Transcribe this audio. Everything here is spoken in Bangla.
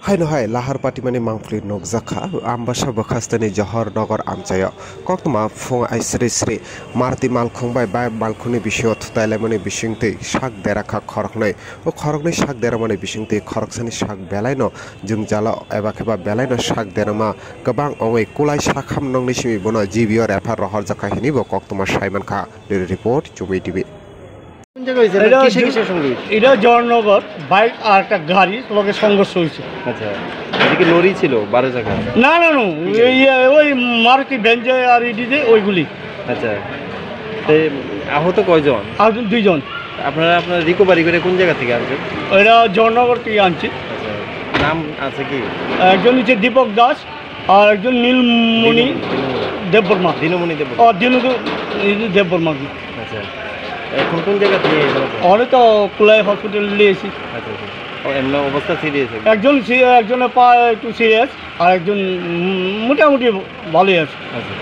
हाय लाहार पार्टी माने मांफली नगजाखा आम्बासा बखास्तनि जहर नगर आमचाया कक्तमा फुं आइस्रि स्रि मारती मालखंबाय बाय मालखुनि बिषय थुताइलामनि बिसिंते शाक देराखा खरखनै ओ खरखनै शाक देरामनि बिसिंते खरकसानि शाक बेलायनो जों जाला एबा खेबा बेलायनो शाक देरामा गोबां अवे कुलाय शाखाम नंनि सिमि बनो जीबीओ रेफार रहर जाखा हिनिबो कक्तमा साइमानखा रिपोर्ट चुबई टीवी এটা জয়নগর বাইক আর একটা গাড়ি লোকে সংঘর্ষ হয়েছে। আচ্ছা, এদিকে লরি ছিল 12 চাকা? না না না, ওই মারুতি ভেঞ্জে আর ইডিতে ওইগুলি। আচ্ছা, আহত কয়জন? আর দুইজন। আপনারা রিকভারি করে কোন জায়গা থেকে আনছেন? এটা জয়নগর থেকে আনছি। আচ্ছা, নাম আছে কি? একজন হচ্ছে দীপক দাস আর একজন নীলমণি দেববর্মা। দিনমণি দেববর্মা। দেববর্মা। আচ্ছা, এখন কোন জায়গা থেকে? অনেক তো কুলাই হসপিটালে নিয়েছি। আচ্ছা, এমন অবস্থা সিরিয়াস? একজনের পা একটু সিরিয়াস আর একজন মোটামুটি ভালোই আছে। আচ্ছা।